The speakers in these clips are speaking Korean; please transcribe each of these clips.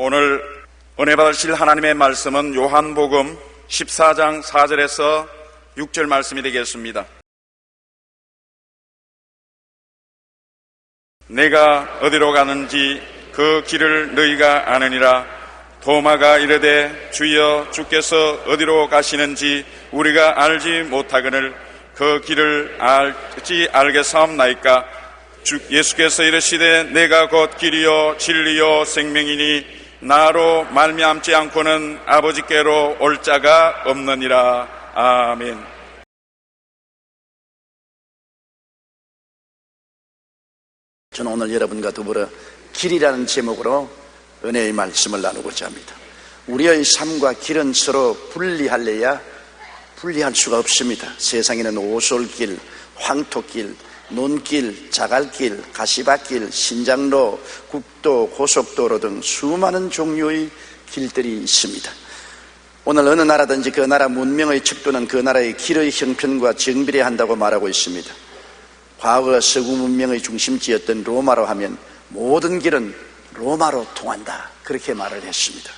오늘 은혜 받으실 하나님의 말씀은 요한복음 14장 4절에서 6절 말씀이 되겠습니다. 내가 어디로 가는지 그 길을 너희가 아느니라. 도마가 이르되 주여 주께서 어디로 가시는지 우리가 알지 못하거늘 그 길을 알겠사옵나이까. 예수께서 이르시되 내가 곧 길이요 진리요 생명이니 나로 말미암지 않고는 아버지께로 올 자가 없느니라. 아멘. 저는 오늘 여러분과 더불어 길이라는 제목으로 은혜의 말씀을 나누고자 합니다. 우리의 삶과 길은 서로 분리할 수가 없습니다. 세상에는 오솔길, 황토길, 논길, 자갈길, 가시밭길, 신장로, 국도, 고속도로 등 수많은 종류의 길들이 있습니다. 오늘 어느 나라든지 그 나라 문명의 척도는 그 나라의 길의 형편과 정비례한다고 말하고 있습니다. 과거 서구 문명의 중심지였던 로마로 하면 모든 길은 로마로 통한다, 그렇게 말을 했습니다.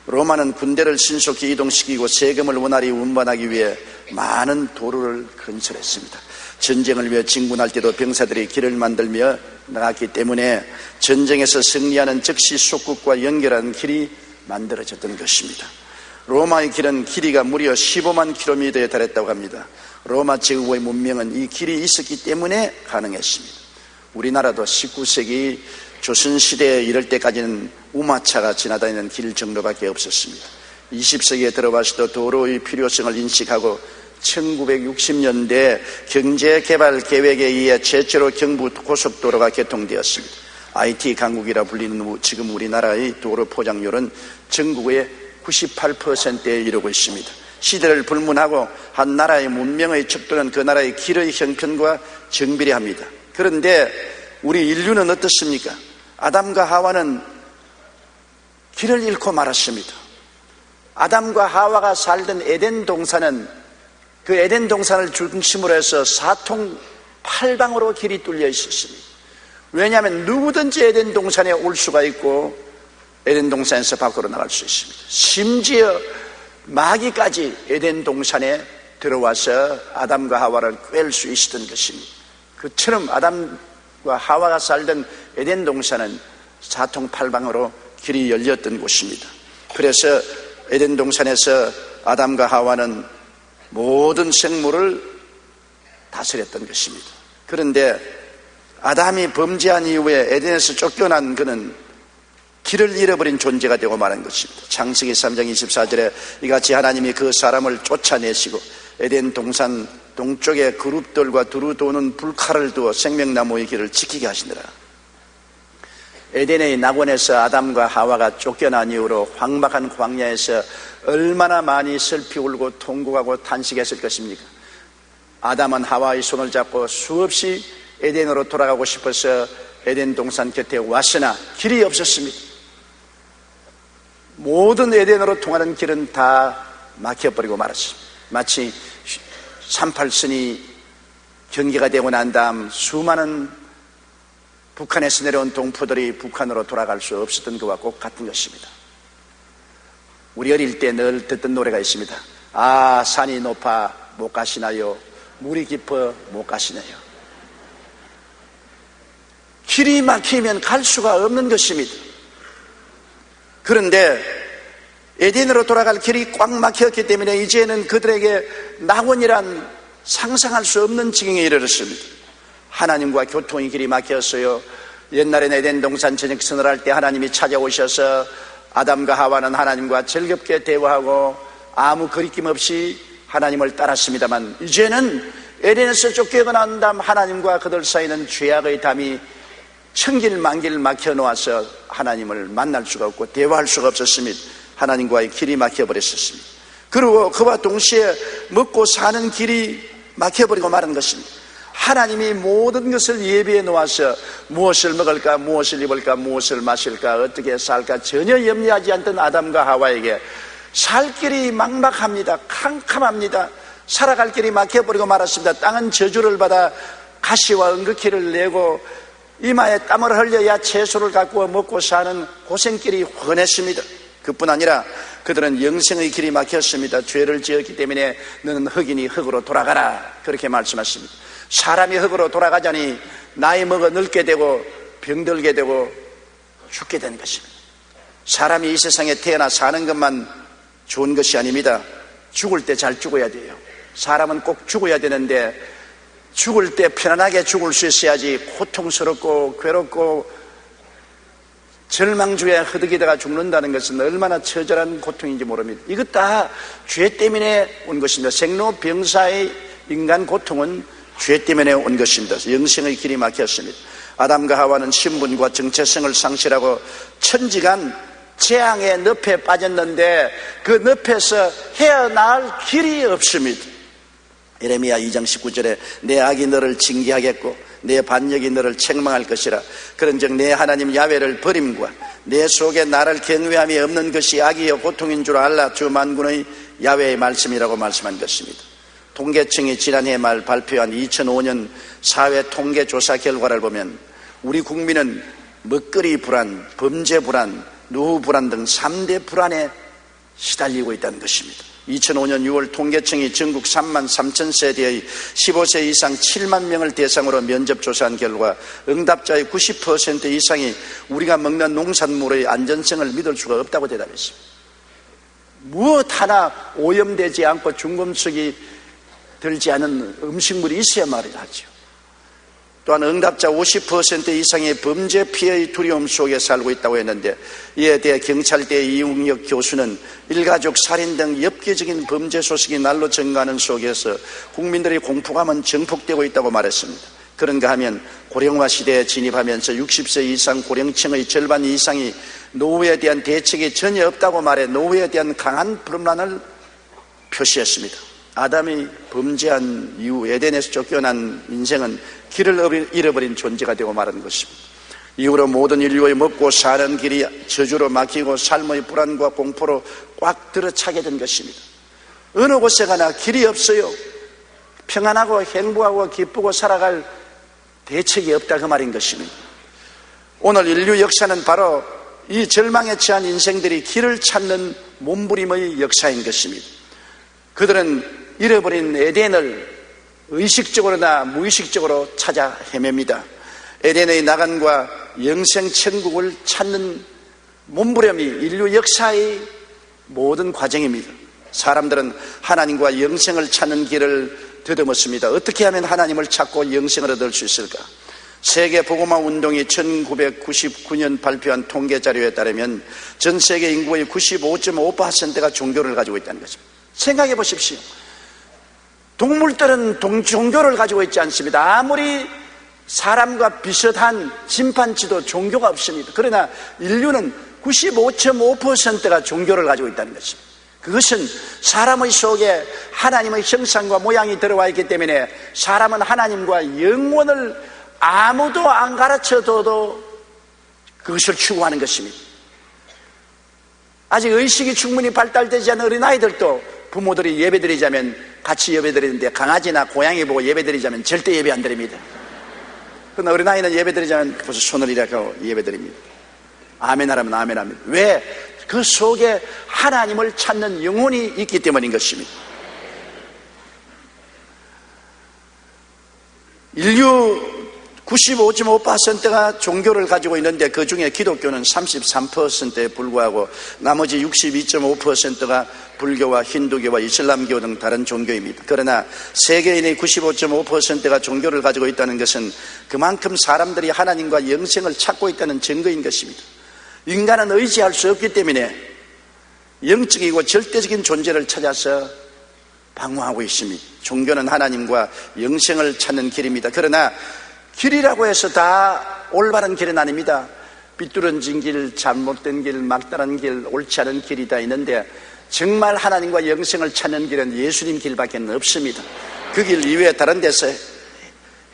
로마는 군대를 신속히 이동시키고 세금을 원활히 운반하기 위해 많은 도로를 건설했습니다. 전쟁을 위해 진군할 때도 병사들이 길을 만들며 나갔기 때문에 전쟁에서 승리하는 즉시 속국과 연결하는 길이 만들어졌던 것입니다. 로마의 길은 길이가 무려 15만 킬로미터에 달했다고 합니다. 로마 제국의 문명은 이 길이 있었기 때문에 가능했습니다. 우리나라도 19세기 조선시대에 이럴 때까지는 우마차가 지나다니는 길 정도밖에 없었습니다. 20세기에 들어와서도 도로의 필요성을 인식하고 1960년대 경제개발계획에 의해 최초로 경부 고속도로가 개통되었습니다. IT 강국이라 불리는 지금 우리나라의 도로 포장률은 전국의 98%에 이르고 있습니다. 시대를 불문하고 한 나라의 문명의 척도는 그 나라의 길의 형편과 정비례합니다. 그런데 우리 인류는 어떻습니까? 아담과 하와는 길을 잃고 말았습니다. 아담과 하와가 살던 에덴 동산은 그 에덴 동산을 중심으로 해서 사통팔방으로 길이 뚫려 있었습니다. 왜냐하면 누구든지 에덴 동산에 올 수가 있고 에덴 동산에서 밖으로 나갈 수 있습니다. 심지어 마귀까지 에덴 동산에 들어와서 아담과 하와를 꿰을 수 있었던 것입니다. 그처럼 아담과 하와가 살던 에덴 동산은 사통팔방으로 길이 열렸던 곳입니다. 그래서 에덴 동산에서 아담과 하와는 모든 생물을 다스렸던 것입니다. 그런데 아담이 범죄한 이후에 에덴에서 쫓겨난 그는 길을 잃어버린 존재가 되고 말한 것입니다. 창세기 3장 24절에 이같이 하나님이 그 사람을 쫓아내시고 에덴 동산 동쪽에 그룹들과 두루 도는 불칼을 두어 생명나무의 길을 지키게 하시니라. 에덴의 낙원에서 아담과 하와가 쫓겨난 이후로 황막한 광야에서 얼마나 많이 슬피 울고 통곡하고 탄식했을 것입니까? 아담은 하와의 손을 잡고 수없이 에덴으로 돌아가고 싶어서 에덴 동산 곁에 왔으나 길이 없었습니다. 모든 에덴으로 통하는 길은 다 막혀버리고 말았습니다. 마치 38선이 경계가 되고 난 다음 수많은 북한에서 내려온 동포들이 북한으로 돌아갈 수 없었던 것과 꼭 같은 것입니다. 우리 어릴 때 늘 듣던 노래가 있습니다. 아, 산이 높아 못 가시나요? 물이 깊어 못 가시나요? 길이 막히면 갈 수가 없는 것입니다. 그런데 에덴으로 돌아갈 길이 꽉 막혔기 때문에 이제는 그들에게 낙원이란 상상할 수 없는 지경에 이르렀습니다. 하나님과 교통의 길이 막혔어요. 옛날에는 에덴 동산 저녁선을 할 때 하나님이 찾아오셔서 아담과 하와는 하나님과 즐겁게 대화하고 아무 거리낌 없이 하나님을 따랐습니다만 이제는 에덴에서 쫓겨난 다음 하나님과 그들 사이는 죄악의 담이 천길만길 막혀놓아서 하나님을 만날 수가 없고 대화할 수가 없었습니다. 하나님과의 길이 막혀버렸었습니다. 그리고 그와 동시에 먹고 사는 길이 막혀버리고 마는 것입니다. 하나님이 모든 것을 예비해 놓아서 무엇을 먹을까, 무엇을 입을까, 무엇을 마실까, 어떻게 살까 전혀 염려하지 않던 아담과 하와에게 살 길이 막막합니다. 캄캄합니다. 살아갈 길이 막혀버리고 말았습니다. 땅은 저주를 받아 가시와 은극기를 내고 이마에 땀을 흘려야 채소를 갖고 먹고 사는 고생길이 훤했습니다. 그뿐 아니라 그들은 영생의 길이 막혔습니다. 죄를 지었기 때문에 너는 흙이니 흙으로 돌아가라, 그렇게 말씀하십니다. 사람이 흙으로 돌아가자니 나이 먹어 늙게 되고 병들게 되고 죽게 되는 것입니다. 사람이 이 세상에 태어나 사는 것만 좋은 것이 아닙니다. 죽을 때 잘 죽어야 돼요. 사람은 꼭 죽어야 되는데 죽을 때 편안하게 죽을 수 있어야지 고통스럽고 괴롭고 절망주에 허덕이다가 죽는다는 것은 얼마나 처절한 고통인지 모릅니다. 이것 다 죄 때문에 온 것입니다. 생로병사의 인간 고통은 죄 때문에 온 것입니다. 영생의 길이 막혔습니다. 아담과 하와는 신분과 정체성을 상실하고 천지간 재앙의 늪에 빠졌는데 그 늪에서 헤어나올 길이 없습니다. 예레미야 2장 19절에 내 악이 너를 징계하겠고 내 반역이 너를 책망할 것이라. 그런즉 내 하나님 야훼를 버림과 내 속에 나를 경외함이 없는 것이 악이요 고통인 줄 알라. 주 만군의 야훼의 말씀이라고 말씀한 것입니다. 통계청이 지난해 말 발표한 2005년 사회 통계조사 결과를 보면 우리 국민은 먹거리 불안, 범죄 불안, 노후 불안 등 3대 불안에 시달리고 있다는 것입니다. 2005년 6월 통계청이 전국 3만 3천 세대의 15세 이상 7만 명을 대상으로 면접조사한 결과 응답자의 90% 이상이 우리가 먹는 농산물의 안전성을 믿을 수가 없다고 대답했습니다. 무엇 하나 오염되지 않고 중금속이 들지 않은 음식물이 있어야 말을 하죠. 또한 응답자 50% 이상의 범죄 피해의 두려움 속에 살고 있다고 했는데, 이에 대해 경찰대 이웅혁 교수는 일가족 살인 등 엽기적인 범죄 소식이 날로 증가하는 속에서 국민들의 공포감은 증폭되고 있다고 말했습니다. 그런가 하면 고령화 시대에 진입하면서 60세 이상 고령층의 절반 이상이 노후에 대한 대책이 전혀 없다고 말해 노후에 대한 강한 불안을 표시했습니다. 아담이 범죄한 이후 에덴에서 쫓겨난 인생은 길을 잃어버린 존재가 되고 말하는 것입니다. 이후로 모든 인류의 먹고 사는 길이 저주로 막히고 삶의 불안과 공포로 꽉 들어차게 된 것입니다. 어느 곳에 가나 길이 없어요. 평안하고 행복하고 기쁘고 살아갈 대책이 없다, 그 말인 것입니다. 오늘 인류 역사는 바로 이 절망에 처한 인생들이 길을 찾는 몸부림의 역사인 것입니다. 그들은 잃어버린 에덴을 의식적으로나 무의식적으로 찾아 헤맵니다. 에덴의 나간과 영생 천국을 찾는 몸부림이 인류 역사의 모든 과정입니다. 사람들은 하나님과 영생을 찾는 길을 더듬었습니다. 어떻게 하면 하나님을 찾고 영생을 얻을 수 있을까? 세계 복음화 운동이 1999년 발표한 통계 자료에 따르면 전 세계 인구의 95.5%가 종교를 가지고 있다는 것입니다. 생각해 보십시오. 동물들은 종교를 가지고 있지 않습니다. 아무리 사람과 비슷한 침판지도 종교가 없습니다. 그러나 인류는 95.5%가 종교를 가지고 있다는 것입니다. 그것은 사람의 속에 하나님의 형상과 모양이 들어와 있기 때문에 사람은 하나님과 영원을 아무도 안 가르쳐줘도 그것을 추구하는 것입니다. 아직 의식이 충분히 발달되지 않은 어린아이들도 부모들이 예배드리자면 같이 예배드리는데 강아지나 고양이 보고 예배드리자면 절대 예배 안 드립니다. 그러나 어린아이는 예배드리자면 벌써 손을 이렇게 하고 예배드립니다. 아멘 하라면 아멘 합니다. 왜? 그 속에 하나님을 찾는 영혼이 있기 때문인 것입니다. 인류 95.5%가 종교를 가지고 있는데 그 중에 기독교는 33%에 불과하고 나머지 62.5%가 불교와 힌두교와 이슬람교 등 다른 종교입니다. 그러나 세계인의 95.5%가 종교를 가지고 있다는 것은 그만큼 사람들이 하나님과 영생을 찾고 있다는 증거인 것입니다. 인간은 의지할 수 없기 때문에 영적이고 절대적인 존재를 찾아서 방황하고 있습니다. 종교는 하나님과 영생을 찾는 길입니다. 그러나 길이라고 해서 다 올바른 길은 아닙니다. 삐뚤어진 길, 잘못된 길, 막다른 길, 옳지 않은 길이 다 있는데 정말 하나님과 영생을 찾는 길은 예수님 길밖에 없습니다. 그 길 이외에 다른 데서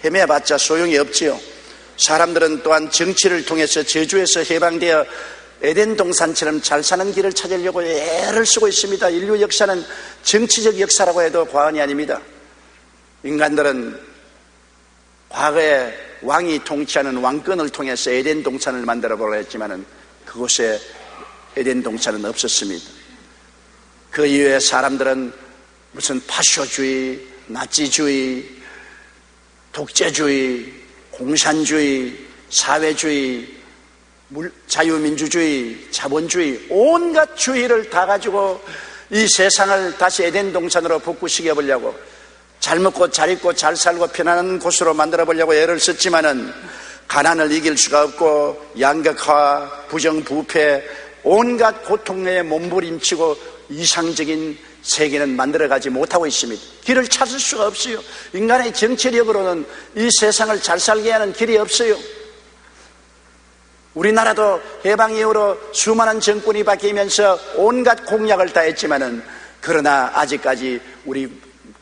헤매봤자 소용이 없지요. 사람들은 또한 정치를 통해서 저주에서 해방되어 에덴 동산처럼 잘 사는 길을 찾으려고 애를 쓰고 있습니다. 인류 역사는 정치적 역사라고 해도 과언이 아닙니다. 인간들은 과거에 왕이 통치하는 왕권을 통해서 에덴 동산을 만들어 보려 했지만은 그곳에 에덴 동산은 없었습니다. 그 이후에 사람들은 무슨 파쇼주의, 나치주의, 독재주의, 공산주의, 사회주의, 자유민주주의, 자본주의, 온갖 주의를 다 가지고 이 세상을 다시 에덴 동산으로 복구시켜 보려고, 잘 먹고 잘 입고 잘 살고 편안한 곳으로 만들어 보려고 애를 썼지만은 가난을 이길 수가 없고 양극화, 부정부패, 온갖 고통에 몸부림치고 이상적인 세계는 만들어가지 못하고 있습니다. 길을 찾을 수가 없어요. 인간의 정치력으로는 이 세상을 잘 살게 하는 길이 없어요. 우리나라도 해방 이후로 수많은 정권이 바뀌면서 온갖 공약을 다 했지만은, 그러나 아직까지 우리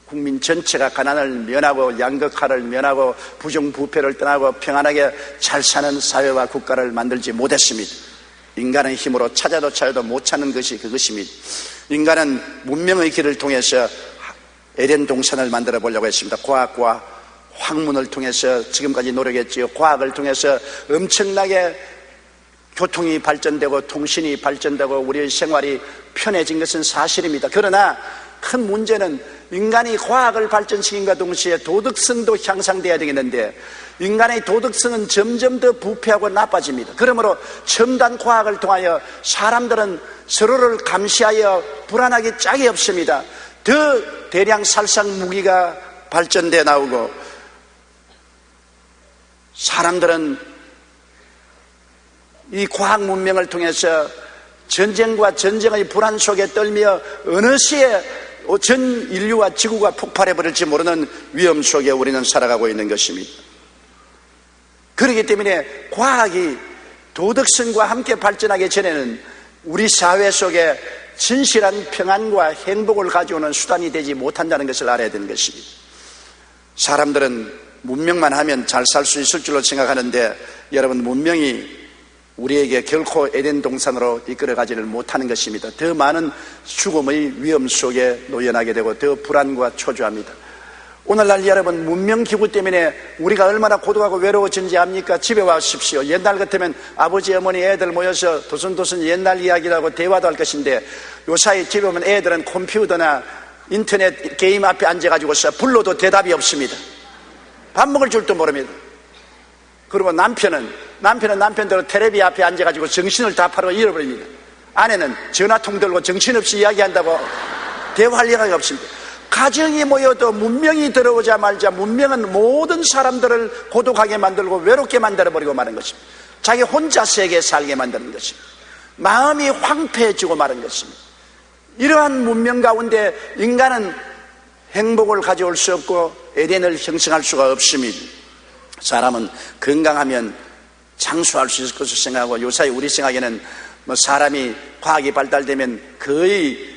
국민 전체가 가난을 면하고 양극화를 면하고 부정부패를 떠나고 평안하게 잘 사는 사회와 국가를 만들지 못했습니다. 인간의 힘으로 찾아도 못 찾는 것이 그것입니다. 인간은 문명의 길을 통해서 에덴 동산을 만들어 보려고 했습니다. 과학과 학문을 통해서 지금까지 노력했지요. 과학을 통해서 엄청나게 교통이 발전되고 통신이 발전되고 우리의 생활이 편해진 것은 사실입니다. 그러나 큰 문제는 인간이 과학을 발전시킨과 동시에 도덕성도 향상돼야 되겠는데, 인간의 도덕성은 점점 더 부패하고 나빠집니다. 그러므로 첨단 과학을 통하여 사람들은 서로를 감시하여 불안하기 짝이 없습니다. 더 대량 살상 무기가 발전돼 나오고, 사람들은 이 과학 문명을 통해서 전쟁과 전쟁의 불안 속에 떨며 어느 시에 전 인류와 지구가 폭발해버릴지 모르는 위험 속에 우리는 살아가고 있는 것입니다. 그렇기 때문에 과학이 도덕성과 함께 발전하기 전에는 우리 사회 속에 진실한 평안과 행복을 가져오는 수단이 되지 못한다는 것을 알아야 되는 것입니다. 사람들은 문명만 하면 잘 살 수 있을 줄로 생각하는데, 여러분, 문명이 우리에게 결코 에덴 동산으로 이끌어가지를 못하는 것입니다. 더 많은 죽음의 위험 속에 노연하게 되고 더 불안과 초조합니다. 오늘날 여러분, 문명기구 때문에 우리가 얼마나 고독하고 외로워진지 압니까? 집에 와십시오. 옛날 같으면 아버지, 어머니, 애들 모여서 도선도선 옛날 이야기를 하고 대화도 할 것인데, 요사이 집에 오면 애들은 컴퓨터나 인터넷 게임 앞에 앉아가지고서 불러도 대답이 없습니다. 밥 먹을 줄도 모릅니다. 그리고 남편은 남편대로 텔레비 앞에 앉아가지고 정신을 다 팔아 잃어버립니다. 아내는 전화통 들고 정신없이 이야기한다고 대화할 여가가 없습니다. 가정이 모여도 문명이 들어오자마자 문명은 모든 사람들을 고독하게 만들고 외롭게 만들어버리고 마는 것입니다. 자기 혼자 세계에 살게 만드는 것입니다. 마음이 황폐해지고 마는 것입니다. 이러한 문명 가운데 인간은 행복을 가져올 수 없고 에덴을 형성할 수가 없습니다. 사람은 건강하면 장수할 수 있을 것을 생각하고, 요사이 우리 생각에는 사람이 과학이 발달되면 거의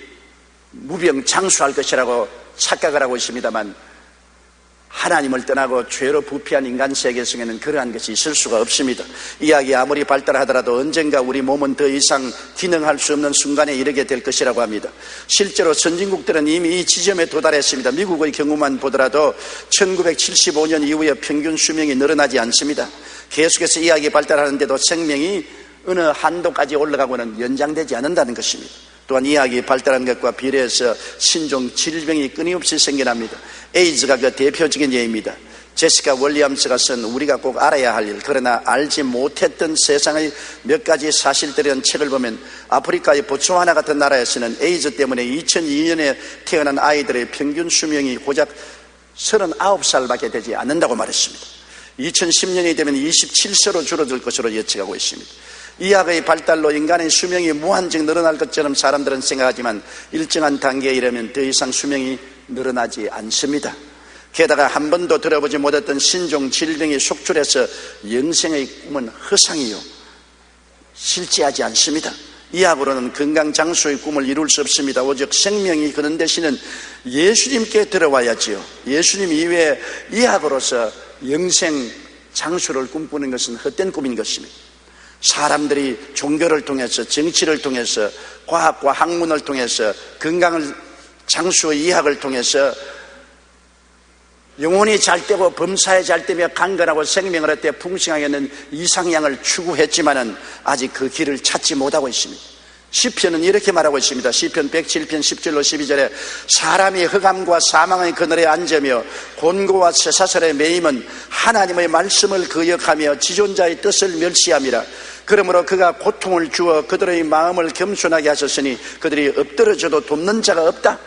무병장수할 것이라고 착각을 하고 있습니다만, 하나님을 떠나고 죄로 부패한 인간 세계 속에는 그러한 것이 있을 수가 없습니다. 의학이 아무리 발달하더라도 언젠가 우리 몸은 더 이상 기능할 수 없는 순간에 이르게 될 것이라고 합니다. 실제로 선진국들은 이미 이 지점에 도달했습니다. 미국의 경우만 보더라도 1975년 이후에 평균 수명이 늘어나지 않습니다. 계속해서 의학이 발달하는데도 생명이 어느 한도까지 올라가고는 연장되지 않는다는 것입니다. 또한 의학이 발달한 것과 비례해서 신종 질병이 끊임없이 생겨납니다. 에이즈가 그 대표적인 예입니다. 제시카 윌리엄스가 쓴 우리가 꼭 알아야 할 일, 그러나 알지 못했던 세상의 몇 가지 사실들이라는 책을 보면, 아프리카의 보츠와나 같은 나라에서는 에이즈 때문에 2002년에 태어난 아이들의 평균 수명이 고작 39살밖에 되지 않는다고 말했습니다. 2010년이 되면 27세로 줄어들 것으로 예측하고 있습니다. 의학의 발달로 인간의 수명이 무한정 늘어날 것처럼 사람들은 생각하지만, 일정한 단계에 이르면 더 이상 수명이 늘어나지 않습니다. 게다가 한 번도 들어보지 못했던 신종 질병이 속출해서 영생의 꿈은 허상이요, 실제하지 않습니다. 의학으로는 건강장수의 꿈을 이룰 수 없습니다. 오직 생명이 그런 대신은 예수님께 들어와야지요. 예수님 이외에 의학으로서 영생 장수를 꿈꾸는 것은 헛된 꿈인 것입니다. 사람들이 종교를 통해서, 정치를 통해서, 과학과 학문을 통해서, 건강을 장수의 의학을 통해서 영혼이 잘 되고 범사에 잘 되며 강건하고 생명을 얻되 풍성하게 있는 이상향을 추구했지만은 아직 그 길을 찾지 못하고 있습니다. 시편은 이렇게 말하고 있습니다. 시편 107편 10절로 12절에 사람이 흑암과 사망의 그늘에 앉으며 곤고와 쇠사슬에 매임은 하나님의 말씀을 거역하며 지존자의 뜻을 멸시함이라. 그러므로 그가 고통을 주어 그들의 마음을 겸손하게 하셨으니 그들이 엎드러져도 돕는 자가 없다.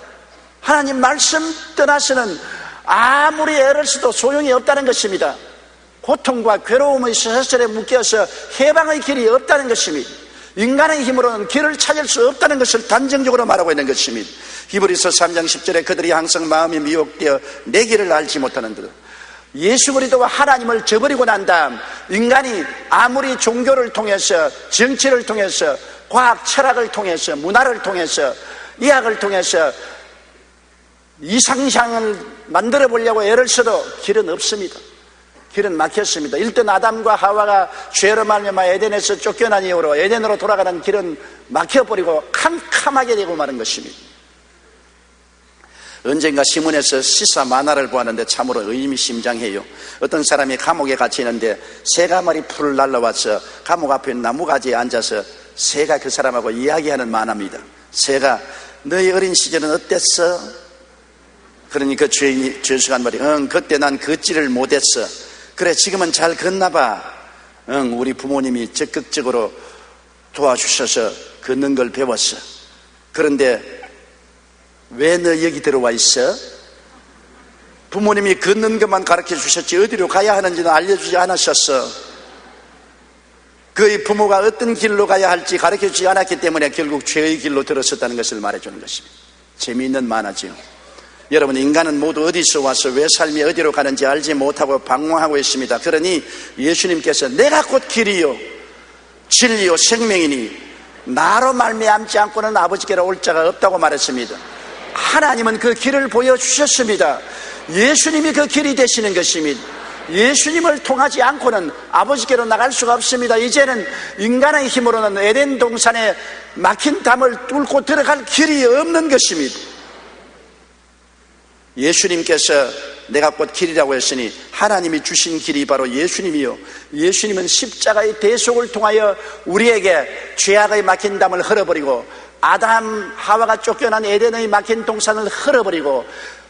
하나님 말씀 떠나서는 아무리 애를 써도 소용이 없다는 것입니다. 고통과 괴로움의 쇠사슬에 묶여서 해방의 길이 없다는 것입니다. 인간의 힘으로는 길을 찾을 수 없다는 것을 단정적으로 말하고 있는 것입니다. 히브리서 3장 10절에 그들이 항상 마음이 미혹되어 내 길을 알지 못하는 듯. 예수 그리스도와 하나님을 저버리고 난 다음 인간이 아무리 종교를 통해서, 정치를 통해서, 과학 철학을 통해서, 문화를 통해서, 의학을 통해서 이상향을 만들어 보려고 애를 써도 길은 없습니다. 길은 막혔습니다. 일단 아담과 하와가 죄로 말미암아 에덴에서 쫓겨난 이후로 에덴으로 돌아가는 길은 막혀버리고 캄캄하게 되고 마는 것입니다. 언젠가 신문에서 시사 만화를 보았는데 참으로 의미심장해요. 어떤 사람이 감옥에 갇혀 있는데 새가 마리 풀을 날라와서 감옥 앞에 나무가지에 앉아서 새가 그 사람하고 이야기하는 만화입니다. 새가 너희 어린 시절은 어땠어? 그러니 그 죄수가 한 말이 그때 난 걷지를 못했어. 그래 지금은 잘 걷나 봐. 우리 부모님이 적극적으로 도와주셔서 걷는 걸 배웠어. 그런데 왜 너 여기 들어와 있어? 부모님이 걷는 것만 가르쳐 주셨지 어디로 가야 하는지는 알려주지 않으셨어. 그의 부모가 어떤 길로 가야 할지 가르쳐 주지 않았기 때문에 결국 죄의 길로 들어섰다는 것을 말해주는 것입니다. 재미있는 만화지요. 여러분, 인간은 모두 어디서 와서 왜 삶이 어디로 가는지 알지 못하고 방황하고 있습니다. 그러니 예수님께서 내가 곧 길이요 진리요 생명이니 나로 말미암지 않고는 아버지께로 올 자가 없다고 말했습니다. 하나님은 그 길을 보여주셨습니다. 예수님이 그 길이 되시는 것입니다. 예수님을 통하지 않고는 아버지께로 나갈 수가 없습니다. 이제는 인간의 힘으로는 에덴 동산에 막힌 담을 뚫고 들어갈 길이 없는 것입니다. 예수님께서 내가 곧 길이라고 했으니 하나님이 주신 길이 바로 예수님이요, 예수님은 십자가의 대속을 통하여 우리에게 죄악의 막힌 담을 헐어버리고 아담 하와가 쫓겨난 에덴의 막힌 동산을 헐어버리고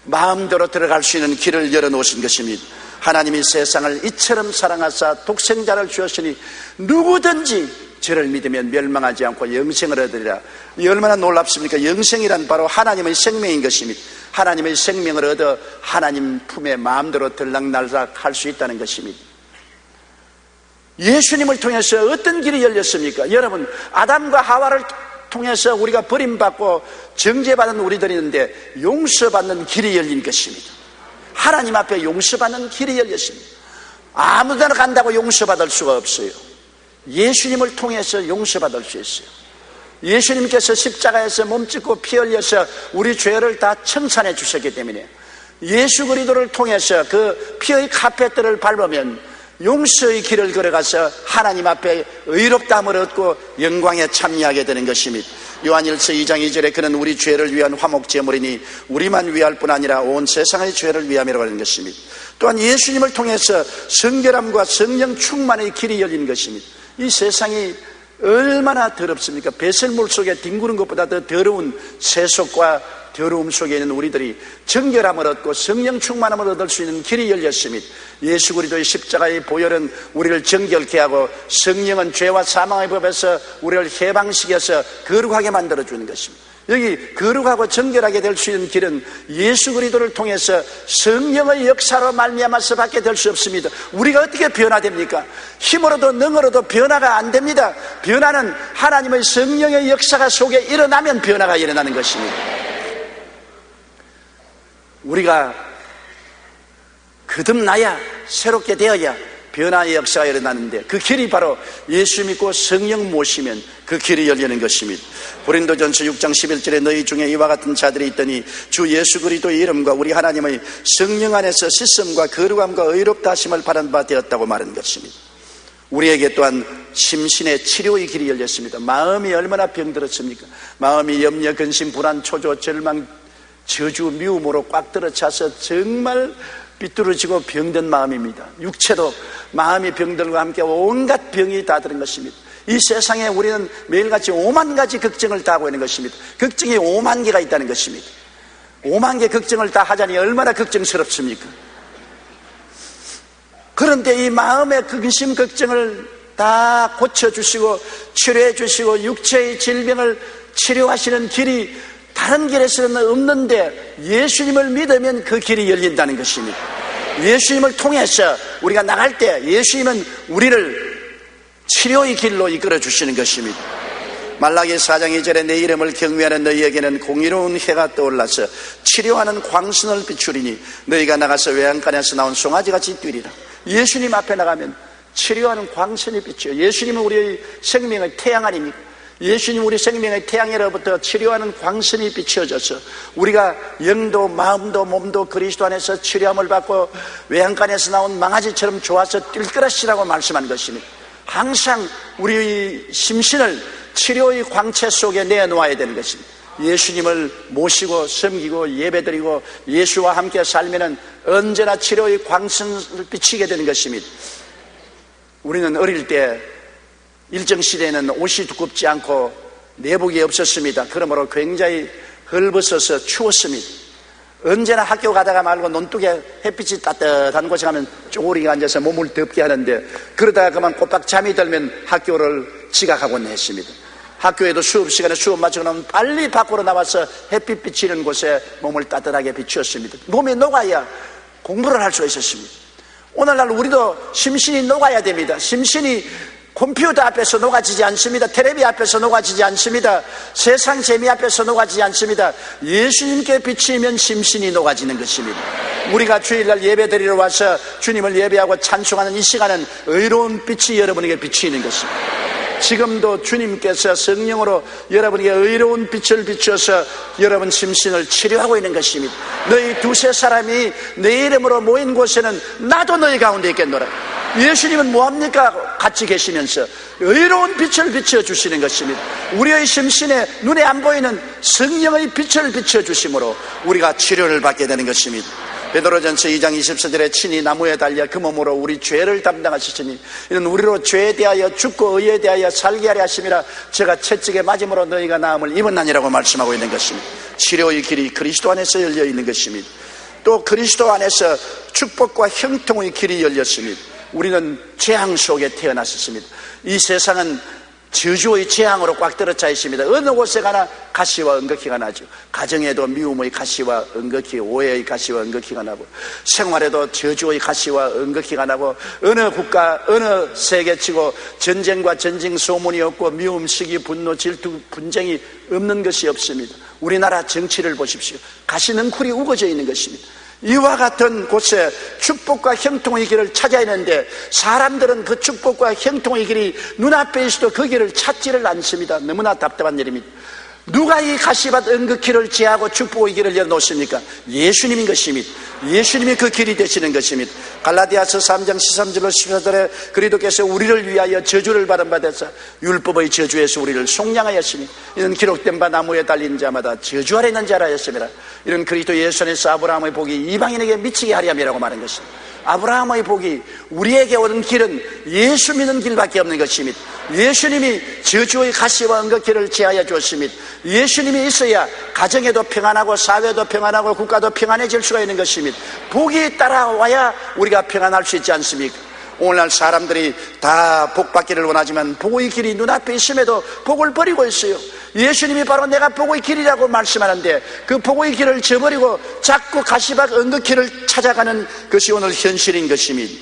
마음대로 들어갈 수 있는 길을 열어놓으신 것입니다. 하나님이 세상을 이처럼 사랑하사 독생자를 주었으니 누구든지 저를 믿으면 멸망하지 않고 영생을 얻으리라. 이 얼마나 놀랍습니까? 영생이란 바로 하나님의 생명인 것입니다. 하나님의 생명을 얻어 하나님 품에 마음대로 들락날락 할 수 있다는 것입니다. 예수님을 통해서 어떤 길이 열렸습니까? 여러분, 아담과 하와를 통해서 우리가 버림받고 정죄받은 우리들이 있는데 용서받는 길이 열린 것입니다. 하나님 앞에 용서받는 길이 열렸습니다. 아무데나 간다고 용서받을 수가 없어요. 예수님을 통해서 용서받을 수 있어요. 예수님께서 십자가에서 몸짓고 피 흘려서 우리 죄를 다 청산해 주셨기 때문에 예수 그리스도를 통해서 그 피의 카펫들을 밟으면 용서의 길을 걸어가서 하나님 앞에 의롭다함을 얻고 영광에 참여하게 되는 것입니다. 요한일서 2장 2절에 그는 우리 죄를 위한 화목제물이니 우리만 위할 뿐 아니라 온 세상의 죄를 위함이라고 하는 것입니다. 또한 예수님을 통해서 성결함과 성령 충만의 길이 열린 것입니다. 이 세상이 얼마나 더럽습니까? 배설물 속에 뒹구는 것보다 더 더러운 세속과 더러움 속에 있는 우리들이 정결함을 얻고 성령 충만함을 얻을 수 있는 길이 열렸습니다. 예수 그리스도의 십자가의 보혈은 우리를 정결케 하고 성령은 죄와 사망의 법에서 우리를 해방시켜서 거룩하게 만들어주는 것입니다. 여기 거룩하고 정결하게 될 수 있는 길은 예수 그리스도를 통해서 성령의 역사로 말미암아서 받게 될 수 없습니다. 우리가 어떻게 변화됩니까? 힘으로도 능으로도 변화가 안 됩니다. 변화는 하나님의 성령의 역사가 속에 일어나면 변화가 일어나는 것입니다. 우리가 거듭나야, 새롭게 되어야 변화의 역사가 일어나는데 그 길이 바로 예수 믿고 성령 모시면 그 길이 열리는 것입니다. 고린도전서 6장 11절에 너희 중에 이와 같은 자들이 있더니 주 예수 그리스도의 이름과 우리 하나님의 성령 안에서 씻음과 거룩함과 의롭다 하심을 받은 바 되었다고 말하는 것입니다. 우리에게 또한 심신의 치료의 길이 열렸습니다. 마음이 얼마나 병들었습니까? 마음이 염려, 근심, 불안, 초조, 절망, 저주 미움으로 꽉 들어차서 정말 비뚤어지고 병든 마음입니다. 육체도 마음이 병들과 함께 온갖 병이 다 들은 것입니다. 이 세상에 우리는 매일같이 5만 가지 걱정을 다 하고 있는 것입니다. 걱정이 5만 개가 있다는 것입니다. 5만 개 걱정을 다 하자니 얼마나 걱정스럽습니까? 그런데 이 마음의 근심 걱정을 다 고쳐주시고 치료해 주시고 육체의 질병을 치료하시는 길이 다른 길에서는 없는데 예수님을 믿으면 그 길이 열린다는 것입니다. 예수님을 통해서 우리가 나갈 때 예수님은 우리를 치료의 길로 이끌어 주시는 것입니다. 말라기 4장 2절에 내 이름을 경외하는 너희에게는 공의로운 해가 떠올라서 치료하는 광선을 비추리니 너희가 나가서 외양간에서 나온 송아지같이 뛰리라. 예수님 앞에 나가면 치료하는 광선이 비춰요. 예수님은 우리의 생명의 태양 아닙니까? 예수님 우리 생명의 태양으로부터 치료하는 광선이 비춰져서 우리가 영도 마음도 몸도 그리스도 안에서 치료함을 받고 외양간에서 나온 망아지처럼 좋아서 뛸 것이라고 말씀한 것입니다. 항상 우리의 심신을 치료의 광채 속에 내놓아야 되는 것입니다. 예수님을 모시고 섬기고 예배드리고 예수와 함께 살면 언제나 치료의 광선을 비치게 되는 것입니다. 우리는 어릴 때 일정 시대에는 옷이 두껍지 않고 내복이 없었습니다. 그러므로 굉장히 헐벗어서 추웠습니다. 언제나 학교 가다가 말고 논둑에 햇빛이 따뜻한 곳에 가면 쪼그리게 앉아서 몸을 덥게 하는데 그러다가 그만 꼬박 잠이 들면 학교를 지각하곤 했습니다. 학교에도 수업 시간에 수업 마치고 나면 빨리 밖으로 나와서 햇빛 비치는 곳에 몸을 따뜻하게 비추었습니다. 몸이 녹아야 공부를 할 수 있었습니다. 오늘날 우리도 심신이 녹아야 됩니다. 심신이 컴퓨터 앞에서 녹아지지 않습니다. 텔레비 앞에서 녹아지지 않습니다. 세상 재미 앞에서 녹아지지 않습니다. 예수님께 비치면 심신이 녹아지는 것입니다. 우리가 주일날 예배 드리러 와서 주님을 예배하고 찬송하는 이 시간은 의로운 빛이 여러분에게 비치는 것입니다. 지금도 주님께서 성령으로 여러분에게 의로운 빛을 비춰서 여러분 심신을 치료하고 있는 것입니다. 너희 두세 사람이 내 이름으로 모인 곳에는 나도 너희 가운데 있겠노라. 예수님은 뭐합니까? 같이 계시면서 의로운 빛을 비춰주시는 것입니다. 우리의 심신에 눈에 안 보이는 성령의 빛을 비춰주심으로 우리가 치료를 받게 되는 것입니다. 베드로전서 2장 24절에 친히 나무에 달려 그 몸으로 우리 죄를 담당하시니 이는 우리로 죄에 대하여 죽고 의에 대하여 살게 하려 하심이라 제가 채찍에 맞음으로 너희가 나음을 입었나니라고 말씀하고 있는 것입니다. 치료의 길이 그리스도 안에서 열려 있는 것입니다. 또 그리스도 안에서 축복과 형통의 길이 열렸습니다. 우리는 재앙 속에 태어났습니다. 이 세상은 저주의 재앙으로 꽉 들어차 있습니다. 어느 곳에 가나 가시와 은극히가 나죠. 가정에도 미움의 가시와 은극히, 오해의 가시와 은극히가 나고, 생활에도 저주의 가시와 은극히가 나고, 어느 국가 어느 세계치고 전쟁과 전쟁 소문이 없고 미움, 시기, 분노, 질투, 분쟁이 없는 것이 없습니다. 우리나라 정치를 보십시오. 가시능쿨이 우거져 있는 것입니다. 이와 같은 곳에 축복과 형통의 길을 찾아야 하는데 사람들은 그 축복과 형통의 길이 눈앞에 있어도 그 길을 찾지를 않습니다. 너무나 답답한 일입니다. 누가 이 가시밭 은극길을 제하고 축복의 길을 열어놓습니까? 예수님인 것입니다. 예수님이 그 길이 되시는 것입니다. 갈라디아서 3장 13절로 14절에 그리스도께서 우리를 위하여 저주를 받은 바 되사 율법의 저주에서 우리를 속량하였으니 이는 기록된 바 나무에 달린 자마다 저주 아래 있는 자라 하였습니다. 이는 그리스도 예수 안에서 아브라함의 복이 이방인에게 미치게 하렴이라고 말한 것입니다. 아브라함의 복이 우리에게 오는 길은 예수 믿는 길밖에 없는 것입니다. 예수님이 저주의 가시와 은극길을 제하여 주었습니다. 예수님이 있어야 가정에도 평안하고 사회도 평안하고 국가도 평안해질 수가 있는 것입니다. 복이 따라와야 우리가 평안할 수 있지 않습니까? 오늘날 사람들이 다 복 받기를 원하지만 복의 길이 눈앞에 있음에도 복을 버리고 있어요. 예수님이 바로 내가 복의 길이라고 말씀하는데 그 복의 길을 저버리고 자꾸 가시밭 은극길을 찾아가는 것이 오늘 현실인 것입니다.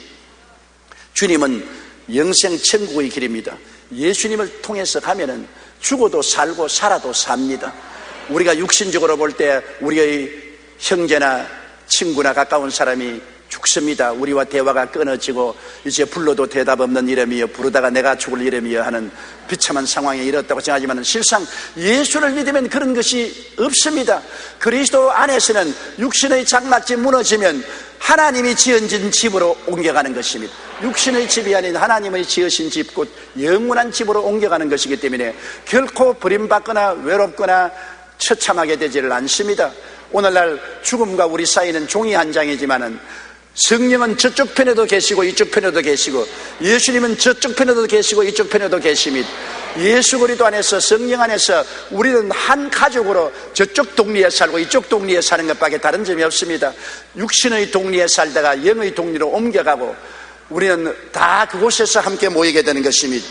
주님은 영생 천국의 길입니다. 예수님을 통해서 가면은 죽어도 살고 살아도 삽니다. 우리가 육신적으로 볼 때 우리의 형제나 친구나 가까운 사람이 죽습니다. 우리와 대화가 끊어지고 이제 불러도 대답 없는 이름이여 부르다가 내가 죽을 이름이여 하는 비참한 상황에 이르렀다고 생각하지만 실상 예수를 믿으면 그런 것이 없습니다. 그리스도 안에서는 육신의 장막이 무너지면 하나님이 지은 집으로 옮겨가는 것입니다. 육신의 집이 아닌 하나님의 지으신 집, 곧 영원한 집으로 옮겨가는 것이기 때문에 결코 버림받거나 외롭거나 처참하게 되지를 않습니다. 오늘날 죽음과 우리 사이는 종이 한 장이지만은 성령은 저쪽 편에도 계시고 이쪽 편에도 계시고 예수님은 저쪽 편에도 계시고 이쪽 편에도 계십니다. 예수 그리스도 안에서 성령 안에서 우리는 한 가족으로 저쪽 동리에 살고 이쪽 동리에 사는 것밖에 다른 점이 없습니다. 육신의 동리에 살다가 영의 동리로 옮겨가고 우리는 다 그곳에서 함께 모이게 되는 것입니다.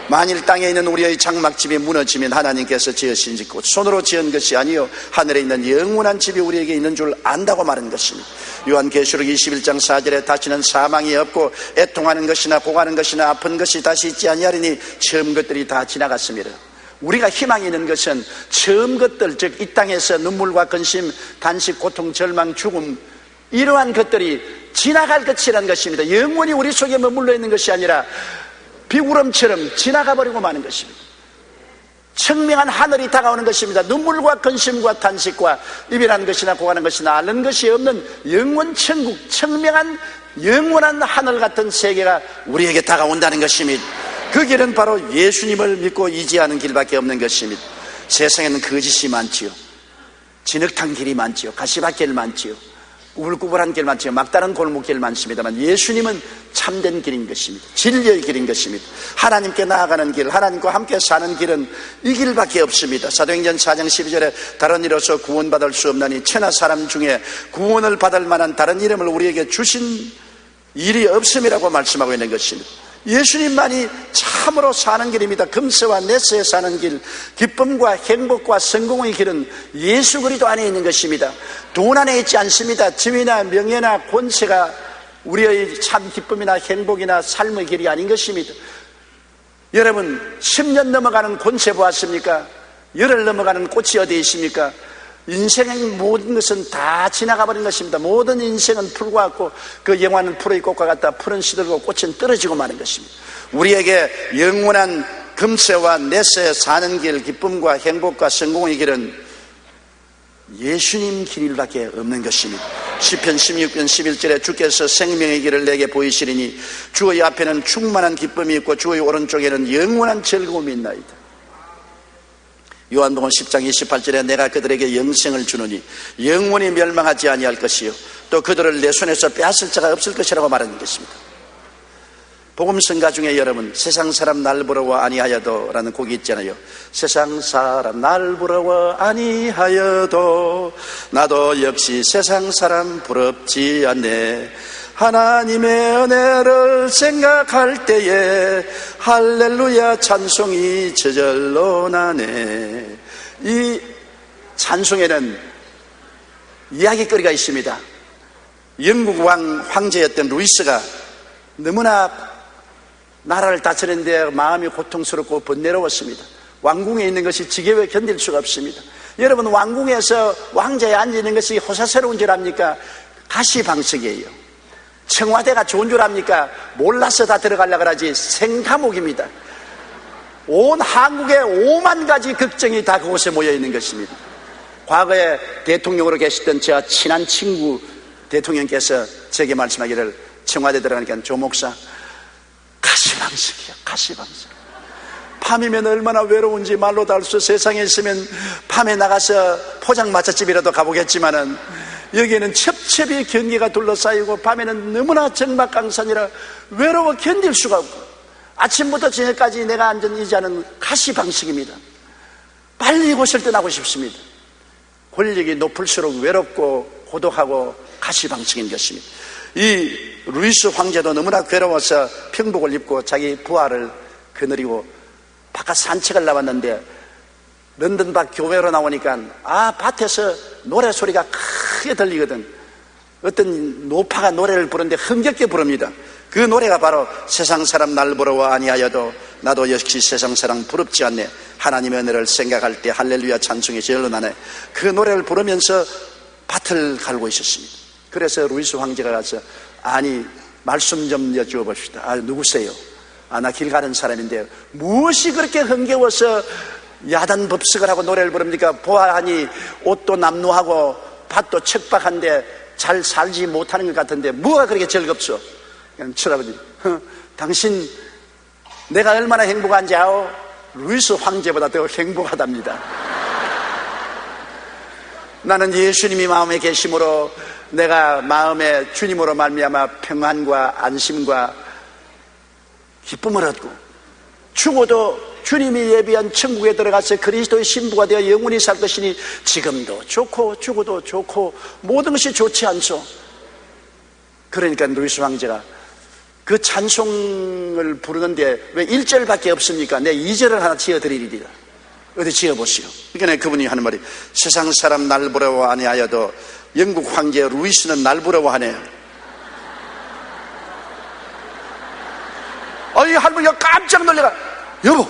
만일 땅에 있는 우리의 장막집이 무너지면 하나님께서 지으신 집 손으로 지은 것이 아니요 하늘에 있는 영원한 집이 우리에게 있는 줄 안다고 말한 것입니다. 요한계시록 21장 4절에 다시는 사망이 없고 애통하는 것이나 고가는 것이나 아픈 것이 다시 있지 아니하리니 처음 것들이 다 지나갔습니다. 우리가 희망이 있는 것은 처음 것들, 즉 이 땅에서 눈물과 근심, 단식, 고통, 절망, 죽음 이러한 것들이 지나갈 것이라는 것입니다. 영원히 우리 속에 머물러 있는 것이 아니라 비구름처럼 지나가 버리고 마는 것입니다. 청명한 하늘이 다가오는 것입니다. 눈물과 근심과 탄식과 이별하는 것이나 고하는 것이나 앓는 것이 없는 영원 천국, 청명한 영원한 하늘 같은 세계가 우리에게 다가온다는 것입니다. 그 길은 바로 예수님을 믿고 의지하는 길밖에 없는 것입니다. 세상에는 거짓이 많지요, 진흙탕 길이 많지요, 가시밭길 많지요, 우불구불한 길 많지요, 막다른 골목길 많습니다만 예수님은 참된 길인 것입니다. 진리의 길인 것입니다. 하나님께 나아가는 길, 하나님과 함께 사는 길은 이 길밖에 없습니다. 사도행전 4장 12절에 다른 이로서 구원받을 수 없나니 천하 사람 중에 구원을 받을 만한 다른 이름을 우리에게 주신 일이 없음이라고 말씀하고 있는 것입니다. 예수님만이 참으로 사는 길입니다. 금세와 넷세에 사는 길, 기쁨과 행복과 성공의 길은 예수 그리스도 안에 있는 것입니다. 돈 안에 있지 않습니다. 지위나 명예나 권세가 우리의 참 기쁨이나 행복이나 삶의 길이 아닌 것입니다. 여러분 10년 넘어가는 권세 보았습니까? 열흘 넘어가는 꽃이 어디에 있습니까? 인생의 모든 것은 다 지나가 버린 것입니다. 모든 인생은 풀과 같고 그 영화는 풀의 꽃과 같다. 풀은 시들고 꽃은 떨어지고 마는 것입니다. 우리에게 영원한 금세와 넷세 사는 길, 기쁨과 행복과 성공의 길은 예수님 길밖에 없는 것입니다. 시편 16편 11절에 주께서 생명의 길을 내게 보이시리니 주의 앞에는 충만한 기쁨이 있고 주의 오른쪽에는 영원한 즐거움이 있나이다. 요한복음 10장 28절에 내가 그들에게 영생을 주노니 영원히 멸망하지 아니할 것이요 또 그들을 내 손에서 빼앗을 자가 없을 것이라고 말하는 것입니다. 복음성가 중에 여러분 세상 사람 날 부러워 아니하여도 라는 곡이 있잖아요. 세상 사람 날 부러워 아니하여도 나도 역시 세상 사람 부럽지 않네. 하나님의 은혜를 생각할 때에 할렐루야 찬송이 저절로 나네. 이 찬송에는 이야기거리가 있습니다. 영국 황제였던 루이스가 너무나 나라를 다스리는데 마음이 고통스럽고 번뇌로웠습니다. 왕궁에 있는 것이 지겨워 견딜 수가 없습니다. 여러분 왕궁에서 왕자에 앉아있는 것이 호사스러운 줄 압니까? 가시방석이에요. 청와대가 좋은 줄 압니까? 몰라서 다 들어가려고 하지 생감옥입니다. 온 한국의 5만 가지 걱정이 다 그곳에 모여있는 것입니다. 과거에 대통령으로 계시던 저 친한 친구 대통령께서 제게 말씀하기를 청와대 들어가니까 조 목사 가시방석이야, 가시방석. 밤이면 얼마나 외로운지 말로도 알 수. 세상에 있으면 밤에 나가서 포장마차집이라도 가보겠지만은 여기에는 첩첩이 경계가 둘러싸이고 밤에는 너무나 정막강산이라 외로워 견딜 수가 없고 아침부터 저녁까지 내가 앉은 의자는 가시방석입니다. 빨리 이곳을 떠나고 싶습니다. 권력이 높을수록 외롭고 고독하고 가시방석인 것입니다. 이 루이스 황제도 너무나 괴로워서 평복을 입고 자기 부하를 거느리고 바깥 산책을 나왔는데 런던 밖 교회로 나오니까 밭에서 노래소리가 크게 들리거든. 어떤 노파가 노래를 부르는데 흥겹게 부릅니다. 그 노래가 바로 세상 사람 날 부러워 아니하여도 나도 역시 세상 사람 부럽지 않네. 하나님의 은혜를 생각할 때 할렐루야 찬송이 저절로 나네. 그 노래를 부르면서 밭을 갈고 있었습니다. 그래서 루이스 황제가 가서 아니 말씀 좀 여쭈어 봅시다. 누구세요? 나 길 가는 사람인데요. 무엇이 그렇게 흥겨워서 야단 법석을 하고 노래를 부릅니까? 보아하니 옷도 남루하고 밭도 척박한데 잘 살지 못하는 것 같은데 뭐가 그렇게 즐겁소? 그냥 쳐다보니 당신 내가 얼마나 행복한지 아오? 루이스 황제보다 더 행복하답니다. 나는 예수님이 마음에 계심으로 내가 마음에 주님으로 말미암아 평안과 안심과 기쁨을 얻고, 죽어도 주님이 예비한 천국에 들어가서 그리스도의 신부가 되어 영원히 살 것이니 지금도 좋고 죽어도 좋고 모든 것이 좋지 않소. 그러니까 루이스 황제가 그 찬송을 부르는데 왜 1절밖에 없습니까? 내 2절을 하나 지어드리리라. 어디 지어보시오. 그러니까 그분이 하는 말이, 세상 사람 날 부러워 아니하여도 영국 황제 루이스는 날 부러워하네. 이 할머니가 깜짝 놀래가, 여보,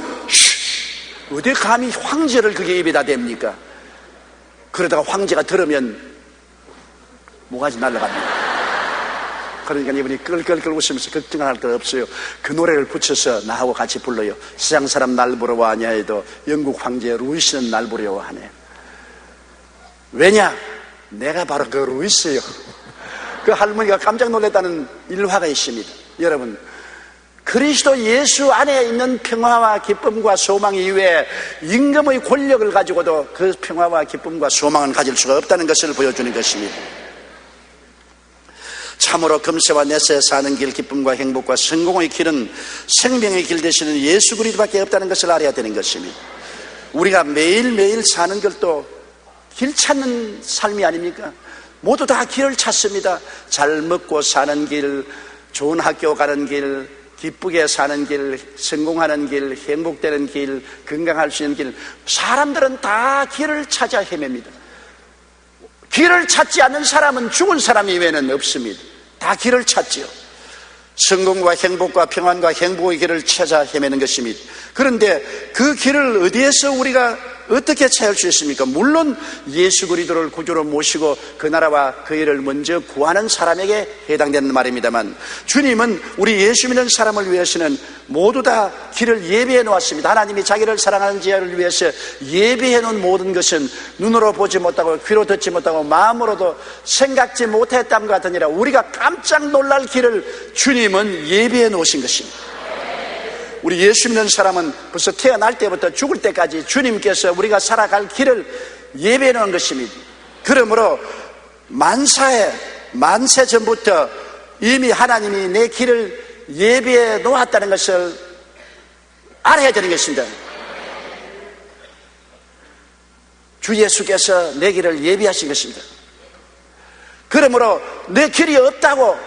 어디 감히 황제를 그게 입에다 댑니까? 그러다가 황제가 들으면 모가지 날아갑니다. 그러니까 이분이 끌끌끌 웃으면서 걱정할 것 없어요. 그 노래를 붙여서 나하고 같이 불러요. 세상 사람 날 부러워 아니하여도 영국 황제 루이스는 날 부러워하네. 왜냐? 내가 바로 그 루이스요. 그 할머니가 깜짝 놀랐다는 일화가 있습니다. 여러분, 그리스도 예수 안에 있는 평화와 기쁨과 소망 이외에 임금의 권력을 가지고도 그 평화와 기쁨과 소망을 가질 수가 없다는 것을 보여주는 것입니다. 참으로 금세와 내세 사는 길, 기쁨과 행복과 성공의 길은 생명의 길 되시는 예수 그리스도밖에 없다는 것을 알아야 되는 것입니다. 우리가 매일매일 사는 것도 길 찾는 삶이 아닙니까? 모두 다 길을 찾습니다. 잘 먹고 사는 길, 좋은 학교 가는 길, 기쁘게 사는 길, 성공하는 길, 행복되는 길, 건강할 수 있는 길. 사람들은 다 길을 찾아 헤맵니다. 길을 찾지 않는 사람은 죽은 사람 이외에는 없습니다. 다 길을 찾지요. 성공과 행복과 평안과 행복의 길을 찾아 헤매는 것입니다. 그런데 그 길을 어디에서 우리가 어떻게 찾을 수 있습니까? 물론 예수 그리스도를 구주로 모시고 그 나라와 그 일을 먼저 구하는 사람에게 해당되는 말입니다만, 주님은 우리 예수 믿는 사람을 위해서는 모두 다 길을 예비해 놓았습니다. 하나님이 자기를 사랑하는 자를 위해서 예비해 놓은 모든 것은 눈으로 보지 못하고 귀로 듣지 못하고 마음으로도 생각지 못했다는 것 같으니라 우리가 깜짝 놀랄 길을 주님은 예비해 놓으신 것입니다. 우리 예수 믿는 사람은 벌써 태어날 때부터 죽을 때까지 주님께서 우리가 살아갈 길을 예배해 놓은 것입니다. 그러므로 만세 전부터 이미 하나님이 내 길을 예배해 놓았다는 것을 알아야 되는 것입니다. 주 예수께서 내 길을 예비하신 것입니다. 그러므로 내 길이 없다고,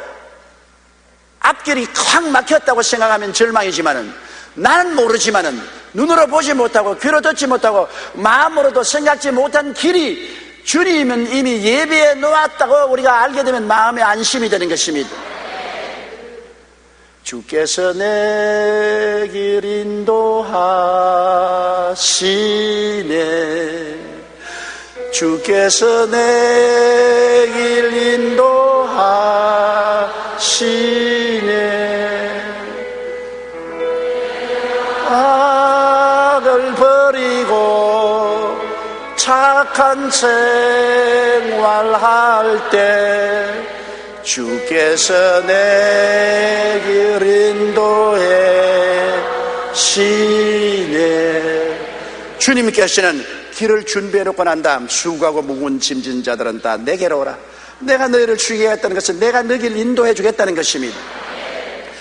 앞길이 확 막혔다고 생각하면 절망이지만은, 나는 모르지만은 눈으로 보지 못하고 귀로 듣지 못하고 마음으로도 생각지 못한 길이 주님은 이미 예비해 놓았다고 우리가 알게 되면 마음의 안심이 되는 것입니다. 주께서 내 길 인도하시네. 주께서 내 길 인도하시네. 악을 버리고 착한 생활할 때 주께서 내 길 인도해 시네. 주님께서는 길을 준비해놓고 난 다음 수고하고 무거운 짐진 자들은 다 내게로 오라. 내가 너희를 쉬게 하겠다는 것은 내가 너희를 인도해 주겠다는 것입니다.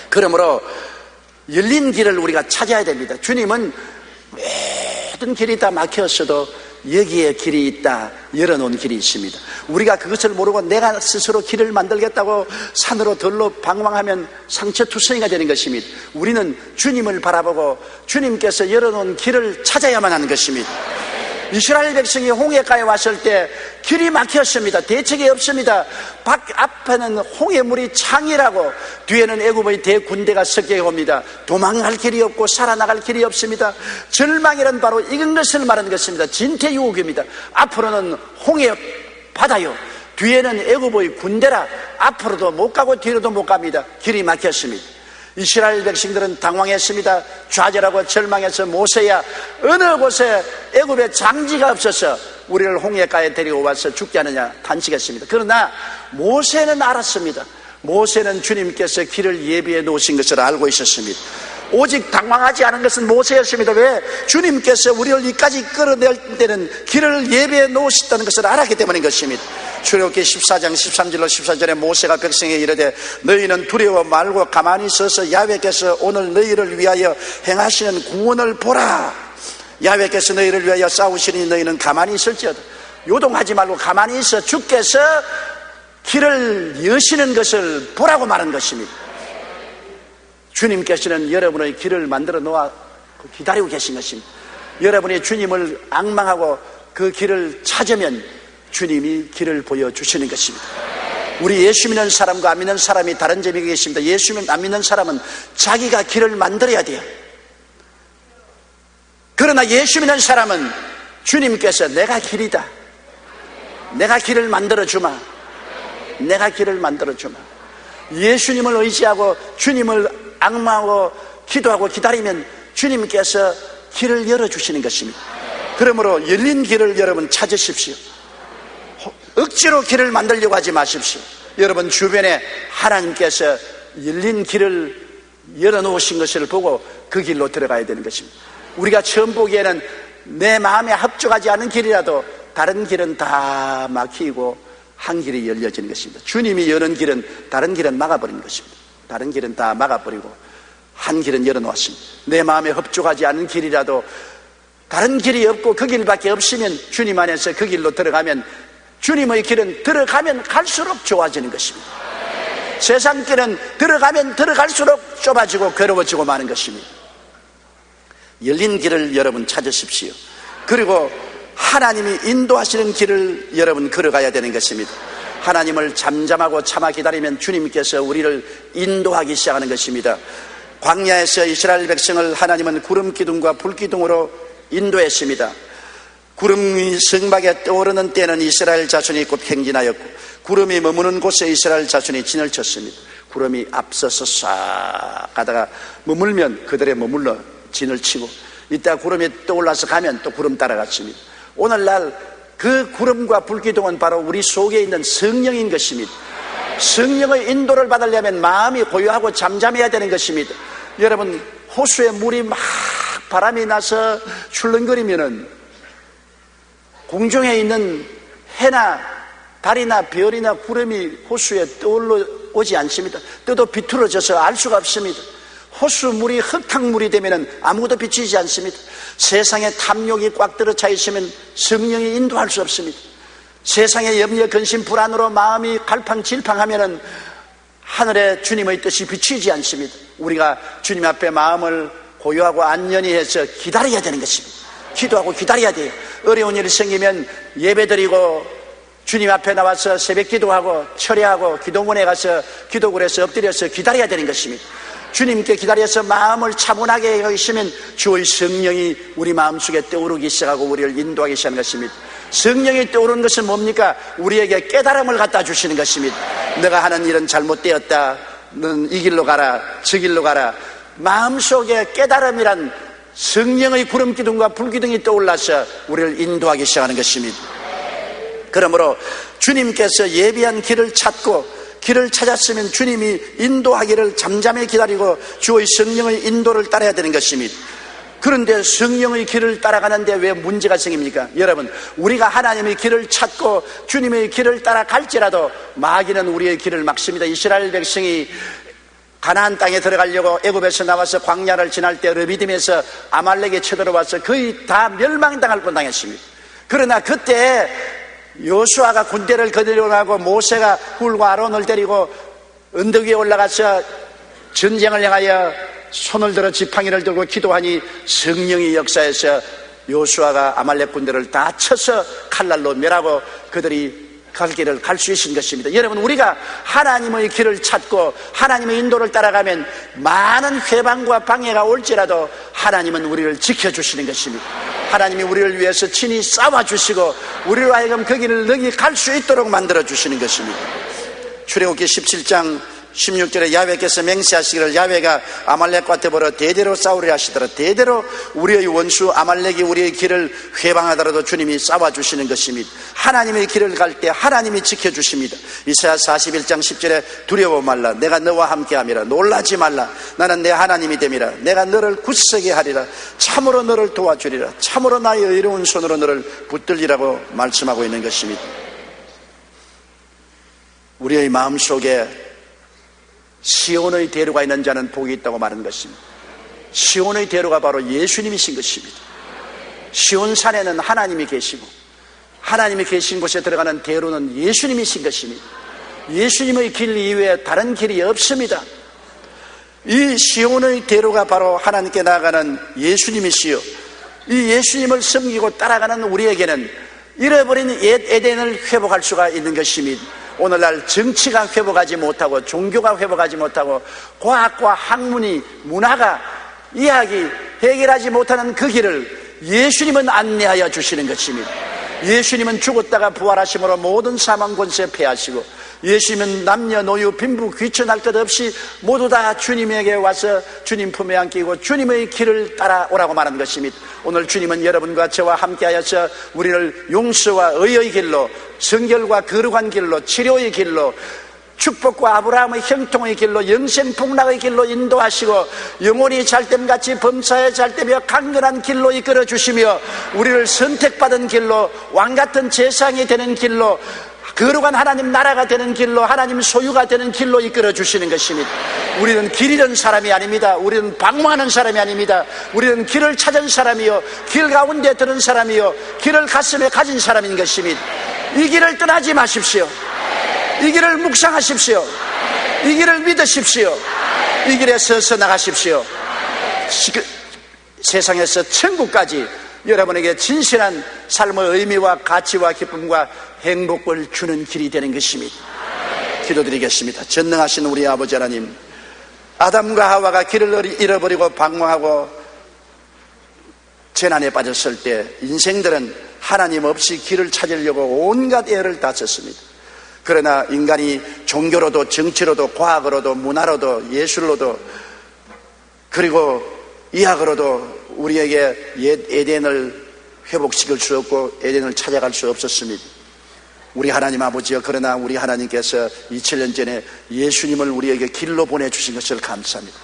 그러므로 열린 길을 우리가 찾아야 됩니다. 주님은 모든 길이 다 막혔어도 여기에 길이 있다, 열어놓은 길이 있습니다. 우리가 그것을 모르고 내가 스스로 길을 만들겠다고 산으로 들로 방황하면 상처투성이가 되는 것입니다. 우리는 주님을 바라보고 주님께서 열어놓은 길을 찾아야만 하는 것입니다. 이스라엘 백성이 홍해가에 왔을 때 길이 막혔습니다. 대책이 없습니다. 앞에는 홍해물이 창이라고, 뒤에는 애굽의 대군대가 섞여 옵니다. 도망갈 길이 없고 살아나갈 길이 없습니다. 절망이란 바로 이런 것을 말하는 것입니다. 진퇴유옥입니다. 앞으로는 홍해 바다요, 뒤에는 애굽의 군대라 앞으로도 못 가고 뒤로도 못 갑니다. 길이 막혔습니다. 이스라엘 백성들은 당황했습니다. 좌절하고 절망해서 모세야, 어느 곳에 애굽에 장지가 없어서 우리를 홍해가에 데리고 와서 죽게 하느냐 단식했습니다. 그러나 모세는 알았습니다. 모세는 주님께서 길을 예비해 놓으신 것을 알고 있었습니다. 오직 당황하지 않은 것은 모세였습니다. 왜? 주님께서 우리를 이까지 끌어낼 때는 길을 예배해 놓으셨다는 것을 알았기 때문인 것입니다. 출애굽기 14장 13절로 14절에 모세가 백성에게 이르되 너희는 두려워 말고 가만히 서서 야훼께서 오늘 너희를 위하여 행하시는 구원을 보라. 야훼께서 너희를 위하여 싸우시니 너희는 가만히 있을지어다. 요동하지 말고 가만히 있어 주께서 길을 여시는 것을 보라고 말한 것입니다. 주님께서는 여러분의 길을 만들어 놓아 기다리고 계신 것입니다. 여러분이 주님을 앙망하고 그 길을 찾으면 주님이 길을 보여주시는 것입니다. 우리 예수 믿는 사람과 안 믿는 사람이 다른 점이 계십니다. 예수 안 믿는 사람은 자기가 길을 만들어야 돼요. 그러나 예수 믿는 사람은 주님께서 내가 길이다, 내가 길을 만들어주마, 내가 길을 만들어주마. 예수님을 의지하고 주님을 앙망하고 기도하고 기다리면 주님께서 길을 열어주시는 것입니다. 그러므로 열린 길을 여러분 찾으십시오. 억지로 길을 만들려고 하지 마십시오. 여러분 주변에 하나님께서 열린 길을 열어놓으신 것을 보고 그 길로 들어가야 되는 것입니다. 우리가 처음 보기에는 내 마음에 합족하지 않은 길이라도 다른 길은 다 막히고 한 길이 열려지는 것입니다. 주님이 여는 길은 다른 길은 막아버리는 것입니다. 다른 길은 다 막아버리고 한 길은 열어놓았습니다. 내 마음에 합족하지 않은 길이라도 다른 길이 없고 그 길밖에 없으면 주님 안에서 그 길로 들어가면 주님의 길은 들어가면 갈수록 좋아지는 것입니다. 세상 길은 들어가면 들어갈수록 좁아지고 괴로워지고 마는 것입니다. 열린 길을 여러분 찾으십시오. 그리고 하나님이 인도하시는 길을 여러분 걸어가야 되는 것입니다. 하나님을 잠잠하고 참아 기다리면 주님께서 우리를 인도하기 시작하는 것입니다. 광야에서 이스라엘 백성을 하나님은 구름 기둥과 불 기둥으로 인도했습니다. 구름이 성막에 떠오르는 때는 이스라엘 자손이 곧 행진하였고 구름이 머무는 곳에 이스라엘 자손이 진을 쳤습니다. 구름이 앞서서 싹 가다가 머물면 그들에 머물러 진을 치고 이따 구름이 떠올라서 가면 또 구름 따라갔습니다. 오늘날 그 구름과 불기둥은 바로 우리 속에 있는 성령인 것입니다. 성령의 인도를 받으려면 마음이 고요하고 잠잠해야 되는 것입니다. 여러분 호수에 물이 막 바람이 나서 출렁거리면은 공중에 있는 해나 달이나 별이나 구름이 호수에 떠올라오지 않습니다. 떠도 비틀어져서 알 수가 없습니다. 호수물이 흙탕물이 되면 아무것도 비치지 않습니다. 세상에 탐욕이 꽉 들어차 있으면 성령이 인도할 수 없습니다. 세상에 염려, 근심, 불안으로 마음이 갈팡질팡하면 하늘에 주님의 뜻이 비치지 않습니다. 우리가 주님 앞에 마음을 고요하고 안연히 해서 기다려야 되는 것입니다. 기도하고 기다려야 돼요. 어려운 일이 생기면 예배드리고 주님 앞에 나와서 새벽 기도하고 철야하고 기도문에 가서 기도굴에서 엎드려서 기다려야 되는 것입니다. 주님께 기다려서 마음을 차분하게 하시면 주의 성령이 우리 마음속에 떠오르기 시작하고 우리를 인도하기 시작하는 것입니다. 성령이 떠오르는 것은 뭡니까? 우리에게 깨달음을 갖다 주시는 것입니다. 내가 하는 일은 잘못되었다, 너는 이 길로 가라, 저 길로 가라. 마음속에 깨달음이란 성령의 구름기둥과 불기둥이 떠올라서 우리를 인도하기 시작하는 것입니다. 그러므로 주님께서 예비한 길을 찾고 길을 찾았으면 주님이 인도하기를 잠잠히 기다리고 주의 성령의 인도를 따라야 되는 것입니다. 그런데 성령의 길을 따라가는데 왜 문제가 생깁니까? 여러분, 우리가 하나님의 길을 찾고 주님의 길을 따라갈지라도 마귀는 우리의 길을 막습니다. 이스라엘 백성이 가나안 땅에 들어가려고 애굽에서 나와서 광야를 지날 때 르비딤에서 아말렉에 쳐들어와서 거의 다 멸망당할 뻔당했습니다. 그러나 그때 여호수아가 군대를 거느려가고 모세가 훌과 아론을 데리고 언덕 위에 올라가서 전쟁을 향하여 손을 들어 지팡이를 들고 기도하니 성령의 역사에서 여호수아가 아말렉 군대를 다 쳐서 칼날로 멸하고 그들이 갈 길을 갈 수 있는 것입니다. 여러분, 우리가 하나님의 길을 찾고 하나님의 인도를 따라가면 많은 회방과 방해가 올지라도 하나님은 우리를 지켜주시는 것입니다. 하나님이 우리를 위해서 친히 싸워주시고 우리로 하여금 그 길을 능히 갈 수 있도록 만들어주시는 것입니다. 출애굽기 17장 16절에 야훼께서 맹세하시기를 야훼가 아말렉과 더불어 대대로 싸우려 하시더라. 대대로 우리의 원수 아말렉이 우리의 길을 회방하더라도 주님이 싸워주시는 것입니다. 하나님의 길을 갈 때 하나님이 지켜주십니다. 이사야 41장 10절에 두려워 말라. 내가 너와 함께함이라. 놀라지 말라. 나는 내 하나님이 됨이라. 내가 너를 굳세게 하리라. 참으로 너를 도와주리라. 참으로 나의 의로운 손으로 너를 붙들리라고 말씀하고 있는 것입니다. 우리의 마음속에 시온의 대로가 있는 자는 복이 있다고 말하는 것입니다. 시온의 대로가 바로 예수님이신 것입니다. 시온산에는 하나님이 계시고 하나님이 계신 곳에 들어가는 대로는 예수님이신 것입니다. 예수님의 길 이외에 다른 길이 없습니다. 이 시온의 대로가 바로 하나님께 나아가는 예수님이시요, 이 예수님을 섬기고 따라가는 우리에게는 잃어버린 옛 에덴을 회복할 수가 있는 것입니다. 오늘날 정치가 회복하지 못하고 종교가 회복하지 못하고 과학과 학문이, 문화가 이야기 해결하지 못하는 그 길을 예수님은 안내하여 주시는 것입니다. 예수님은 죽었다가 부활하심으로 모든 사망 권세 패하시고, 예수님은 남녀노유 빈부 귀천할 것 없이 모두 다 주님에게 와서 주님 품에 안기고 주님의 길을 따라오라고 말하는 것입니다. 오늘 주님은 여러분과 저와 함께하여서 우리를 용서와 의의 길로, 성결과 거룩한 길로, 치료의 길로, 축복과 아브라함의 형통의 길로, 영생복락의 길로 인도하시고 영혼이 잘됨같이 범사에 잘되며 강건한 길로 이끌어 주시며 우리를 선택받은 길로, 왕같은 제사장이 되는 길로, 거룩한 하나님 나라가 되는 길로, 하나님 소유가 되는 길로 이끌어 주시는 것입니다. 우리는 길 잃은 사람이 아닙니다. 우리는 방황하는 사람이 아닙니다. 우리는 길을 찾은 사람이요, 길 가운데 드는 사람이요, 길을 가슴에 가진 사람인 것입니다. 이 길을 떠나지 마십시오. 이 길을 묵상하십시오. 이 길을 믿으십시오. 이 길에 서서 나가십시오. 세상에서 천국까지 여러분에게 진실한 삶의 의미와 가치와 기쁨과 행복을 주는 길이 되는 것입니다. 기도드리겠습니다. 전능하신 우리 아버지 하나님, 아담과 하와가 길을 잃어버리고 방황하고 재난에 빠졌을 때 인생들은 하나님 없이 길을 찾으려고 온갖 애를 다 썼습니다. 그러나 인간이 종교로도 정치로도 과학으로도 문화로도 예술로도 그리고 의학으로도 우리에게 옛 에덴을 회복시킬 수 없고 에덴을 찾아갈 수 없었습니다. 우리 하나님 아버지여, 그러나 우리 하나님께서 2000년 전에 예수님을 우리에게 길로 보내주신 것을 감사합니다.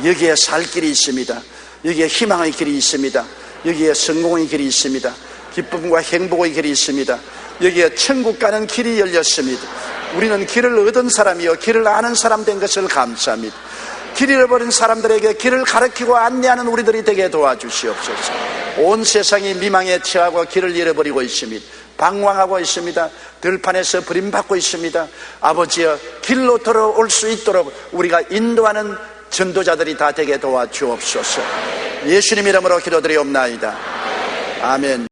여기에 살 길이 있습니다. 여기에 희망의 길이 있습니다. 여기에 성공의 길이 있습니다. 기쁨과 행복의 길이 있습니다. 여기에 천국 가는 길이 열렸습니다. 우리는 길을 얻은 사람이요, 길을 아는 사람 된 것을 감사합니다. 길 잃어버린 사람들에게 길을 가르치고 안내하는 우리들이 되게 도와주시옵소서. 온 세상이 미망에 처하고 길을 잃어버리고 있습니다. 방황하고 있습니다. 들판에서 버림받고 있습니다. 아버지여, 길로 돌아올 수 있도록 우리가 인도하는 전도자들이 다 되게 도와주옵소서. 예수님 이름으로 기도드리옵나이다. 아멘.